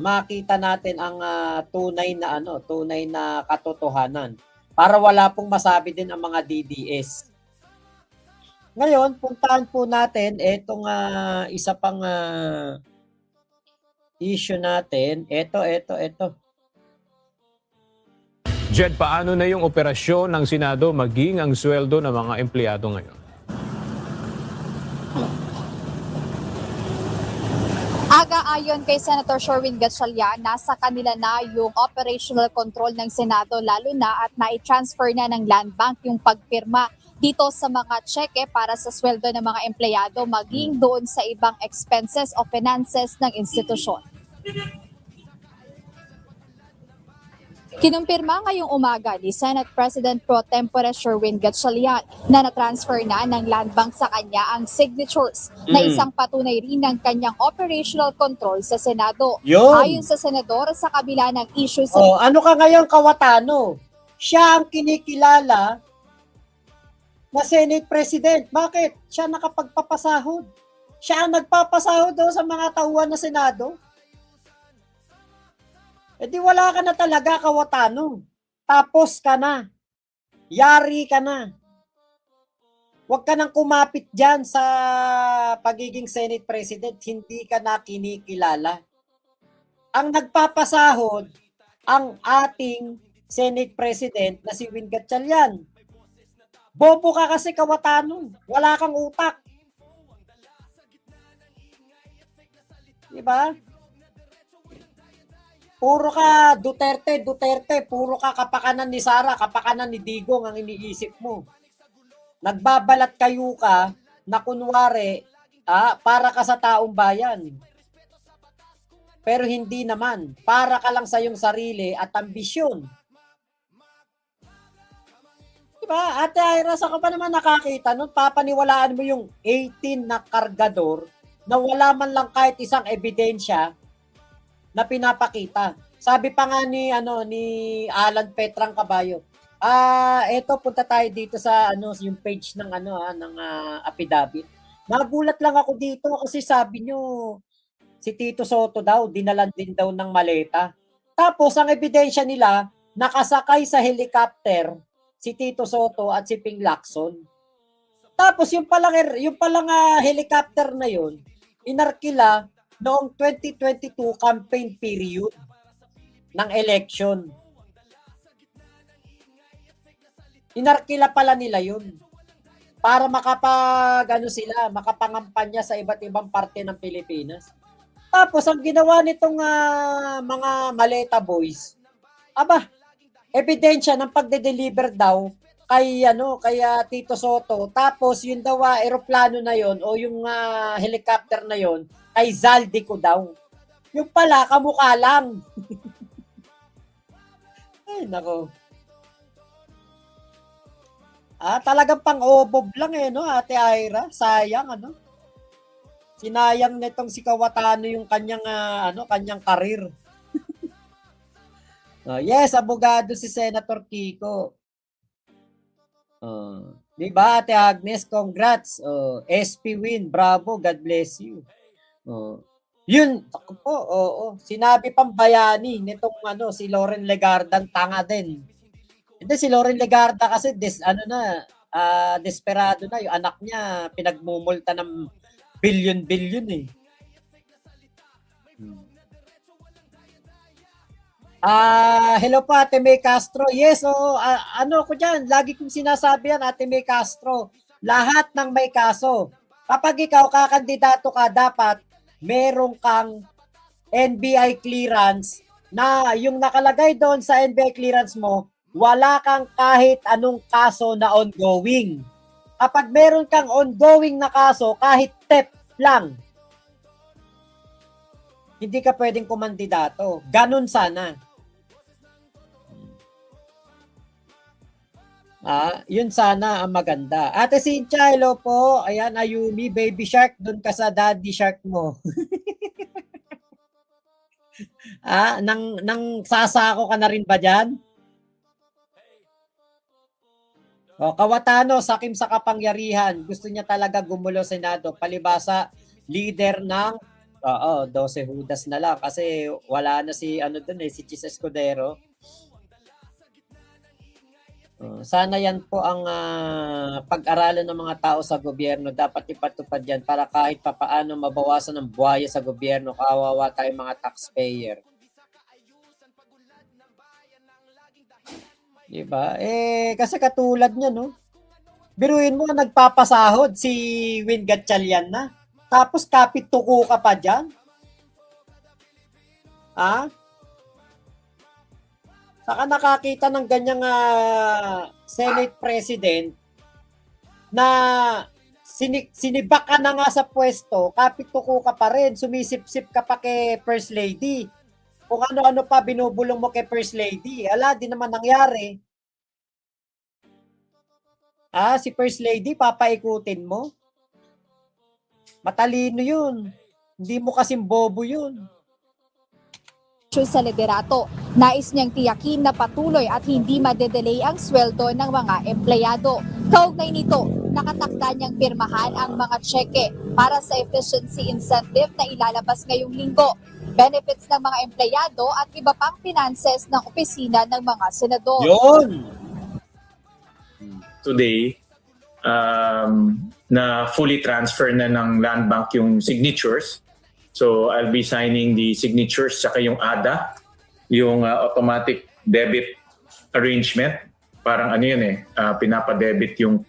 makita natin ang tunay na katotohanan para wala pong masabi din ang mga DDS. Ngayon, puntahan po natin itong isa pang issue natin. Ito. Jed, paano na yung operasyon ng Senado maging ang sweldo ng mga empleyado ngayon? Ayon kay Senator Sherwin Gatchalian, nasa kanila na yung operational control ng Senado lalo na at nai-transfer na ng Land Bank yung pagpirma dito sa mga cheque para sa sweldo ng mga empleyado maging doon sa ibang expenses o finances ng institusyon. Kinumpirma ngayong umaga ni Senate President Pro Tempore Sherwin Gatchalian na na-transfer na ng Land Bank sa kanya ang signatures na isang patunay rin ng kanyang operational control sa Senado. Yun. Ayon sa Senador, sa kabila ng issue sa... ano ka ngayon, Kawatano? Siya ang kinikilala na Senate President. Bakit? Siya nakapagpapasahod. Siya ang nagpapasahod daw sa mga tauhan na Senado. E di wala ka na talaga, Kawatano. Tapos ka na. Yari ka na. Huwag ka nang kumapit dyan sa pagiging Senate President. Hindi ka na kinikilala. Ang nagpapasahod, ang ating Senate President na si Win Gatchalian. Bobo ka kasi, Kawatano. Wala kang utak. Diba? Puro ka Duterte, puro ka kapakanan ni Sara, kapakanan ni Digong ang iniisip mo. Nagbabalat kayo ka na kunwari para ka sa taong bayan. Pero hindi naman. Para ka lang sa iyong sarili at ambisyon. Diba? Ate Ira, saan ka pa naman nakakita nun? Papaniwalaan mo yung 18 na kargador na wala man lang kahit isang ebidensya na pinapakita. Sabi pa nga ni Alan Petrang Caballo. Eto punta tayo dito sa yung page ng ng affidavit. Nagulat lang ako dito kasi sabi nyo si Tito Soto daw dinalan din daw ng maleta. Tapos ang ebidensya nila nakasakay sa helicopter si Tito Soto at si Ping Lacson. Tapos yung palang helicopter na yon inarkila noong 2022 campaign period ng election. Inarkila pala nila yun para makapangampanya sa iba't ibang parte ng Pilipinas. Tapos ang ginawa nitong mga maleta boys, ebidensya ng pagde-deliver daw kay Tito Soto. Tapos yun daw eroplano na yon o yung helicopter na yon kay Zaldico daw. Yung pala, kamukha lang. Ay, nako. Talagang pang-obob lang Ate Ira. Sayang, Sinayang nitong si Kawatano yung kanyang, kanyang karir. Yes, abogado si Senator Kiko. Diba, Ate Agnes? Congrats. SP win. Bravo. God bless you. Yun, ako po, sinabi pang bayani nitong si Loren Legarda tanga din. Hindi si Loren Legarda kasi desperado na yung anak niya pinagmumulta ng billion eh. Hello po Ate May Castro. Yes, ko diyan, lagi kong sinasabi yan Ate May Castro. Lahat ng may kaso. Kapag ikaw kakandidato ka, dapat merong kang NBI clearance na yung nakalagay doon sa NBI clearance mo, wala kang kahit anong kaso na ongoing. Kapag meron kang ongoing na kaso, kahit theft lang, hindi ka pwedeng kumandidato. Ganun sana. Yun sana ang maganda. Ate Cynthia, hello po. Ayan, Ayumi, baby shark, doon ka sa daddy shark mo. Nang sasako ka na rin ba dyan? Kawatano, sakim sa kapangyarihan. Gusto niya talaga gumulo Senado. Palibasa, leader ng Oo, 12 Judas na lang kasi wala na si ano dun si Chis Escudero. Sana yan po ang pag-aralan ng mga tao sa gobyerno. Dapat ipatupad yan para kahit papaano mabawasan ang buhaya sa gobyerno. Kawawa tayong mga taxpayer. Diba? Kasi katulad niya, no? Biruin mo, nagpapasahod si Win Gatchalian na. Tapos kapit tuko ka pa dyan. Ha? Saka nakakita ng ganyang Senate President na sinibak ka na nga sa pwesto, kapit tuko ka pa rin, sumisip-sip ka pa kay First Lady. Kung ano-ano pa binubulong mo kay First Lady. Ala, di naman nangyari. Si First Lady, papaikutin mo? Matalino yun. Hindi mo kasing bobo yun. Sa liderato, nais niyang tiyakin na patuloy at hindi madedelay ang sweldo ng mga empleyado. Kaugnay nito, nakatakda niyang pirmahan ang mga tseke para sa efficiency incentive na ilalabas ngayong linggo, benefits ng mga empleyado at iba pang finances ng opisina ng mga senador. Yun! Today, na fully transfer na ng Land Bank yung signatures. So I'll be signing the signatures saka yung ADA, yung automatic debit arrangement. Parang ano yun pinapadebit yung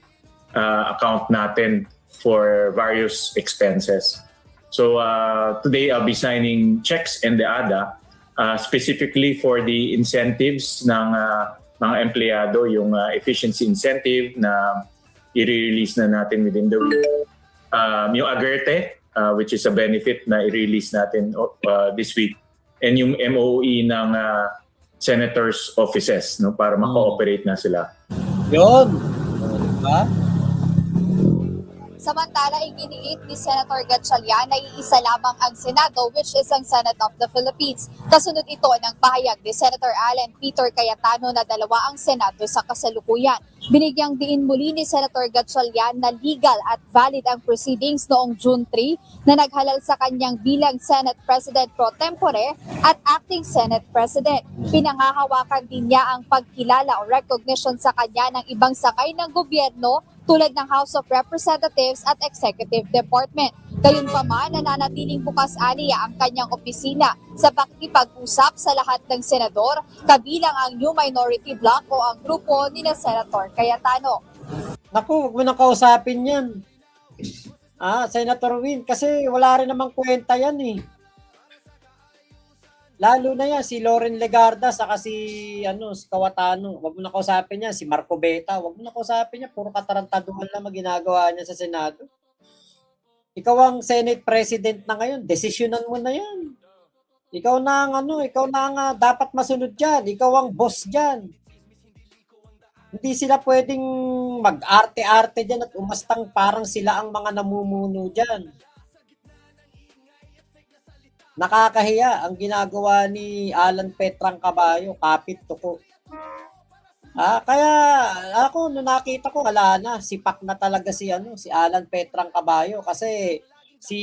account natin for various expenses. So today I'll be signing checks and the ADA specifically for the incentives ng mga empleyado, yung efficiency incentive na i-release na natin within the week. Yung Agerte, which is a benefit na i-release natin this week. And yung MOE ng senators' offices, no, para ma-cooperate na sila. Yun! Diba? Samantala, iginiit ni Senator Gatchalian na iisa lamang ang Senado, which is ang Senate of the Philippines. Kasunod ito ng pahayag ni Senator Alan Peter Cayetano na 2 ang Senado sa kasalukuyan. Binigyang diin muli ni Senator Gatchalian na legal at valid ang proceedings noong June 3 na naghalal sa kanyang bilang Senate President pro tempore at Acting Senate President. Pinangahawakan din niya ang pagkilala o recognition sa kanya ng ibang sakay ng gobyerno tulad ng House of Representatives at Executive Department. Gayunpaman, nananatiling bukas aniya ang kanyang opisina sa pakikipag-usap sa lahat ng senador, kabilang ang New Minority Bloc o ang grupo ni na Senator Cayetano. Naku, huwag mo nang kausapin yan. Senator Win, kasi wala rin namang kwenta yan eh. Lalo na yan, si Loren Legarda, saka si Cayetano. Huwag mo na kausapin yan. Si Marco Beta, huwag mo na kausapin yan. Puro katarantaduhan lang ginagawa niya sa Senado. Ikaw ang Senate President na ngayon. Desisyonan mo na yan. Ikaw na ang dapat masunod dyan. Ikaw ang boss dyan. Hindi sila pwedeng mag-arte-arte dyan at umastang parang sila ang mga namumuno dyan. Nakakahiya ang ginagawa ni Alan Petrang Caballo, kapit tuko. Kaya ako nung nakita ko wala na, sipak na talaga si Alan Petrang Caballo kasi si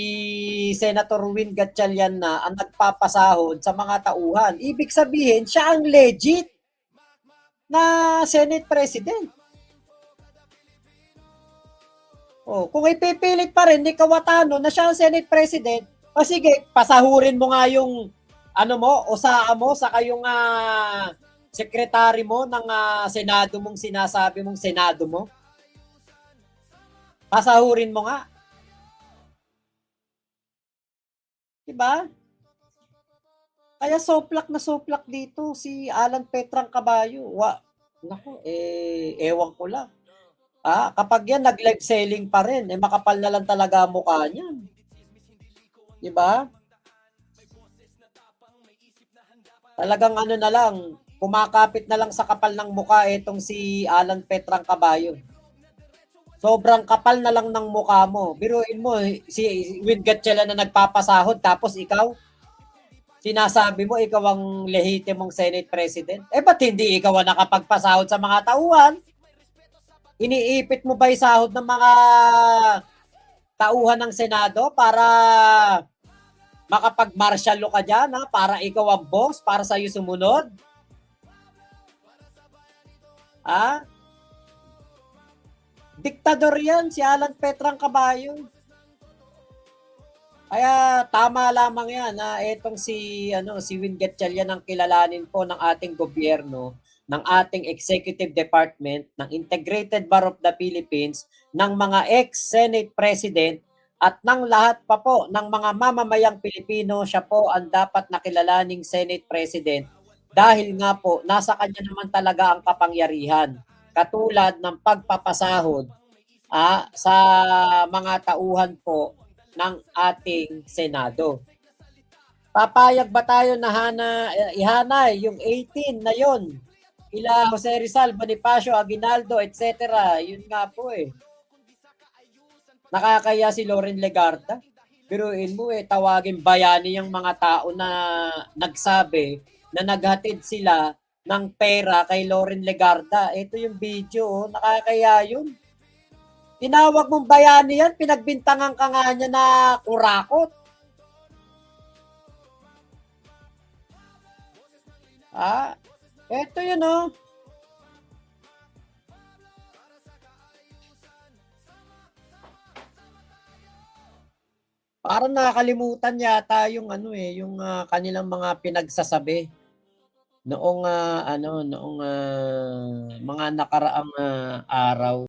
Senator Win Gatchalian na ang nagpapasahod sa mga tauhan. Ibig sabihin, siya ang legit na Senate President. Kung ipipilit pa rin ni Cayetano na siya ang Senate President, sige, pasahurin mo nga yung saka yung sekretary mo ng Senado mong sinasabi mong Senado mo. Pasahurin mo nga. Diba? Kaya soplak na soplak dito si Alan Petrang Caballo. Ewan ko lang. Kapag yan nag-live selling pa rin, makapal na lang talaga ang mukha niyan. Diba? Talagang na lang, kumakapit na lang sa kapal ng mukha itong si Alan Petrang Caballo. Sobrang kapal na lang ng mukha mo. Biruin mo, si Win Gatchalian na nagpapasahod, tapos ikaw, sinasabi mo ikaw ang lehitimong Senate President. Ba't hindi ikaw ang nakapagpasahod sa mga tauhan? Iniipit mo ba yung sahod ng mga tauhan ng Senado para makapag-martial law ka dyan, ha? Para ikaw ang boss, para sa'yo sumunod. Ha? Diktador yan, si Alan Petrang Caballo. Kaya tama lamang yan na etong si Win Gatchalian ang kilalanin po ng ating gobyerno, ng ating executive department, ng Integrated Bar of the Philippines, ng mga ex-Senate President at ng lahat pa po ng mga mamamayang Pilipino. Siya po ang dapat nakilalaning Senate President dahil nga po nasa kanya naman talaga ang kapangyarihan. Katulad ng pagpapasahod sa mga tauhan po ng ating Senado. Papayag ba tayo na ihanay yung 18 na yon? Ila Jose Rizal, Bonifacio, Aguinaldo, etc. Yun nga po eh. Nakakaya si Loren Legarda. Biruin mo tawagin bayani yung mga tao na nagsabi na naghatid sila ng pera kay Loren Legarda. Ito yung video, nakakaya yun. Tinawag mong bayani yan, pinagbintangan ka nga niya na kurakot. Eto yun Parang nakakalimutan yata yung yung kanilang mga pinagsasabi noong mga nakaraang araw.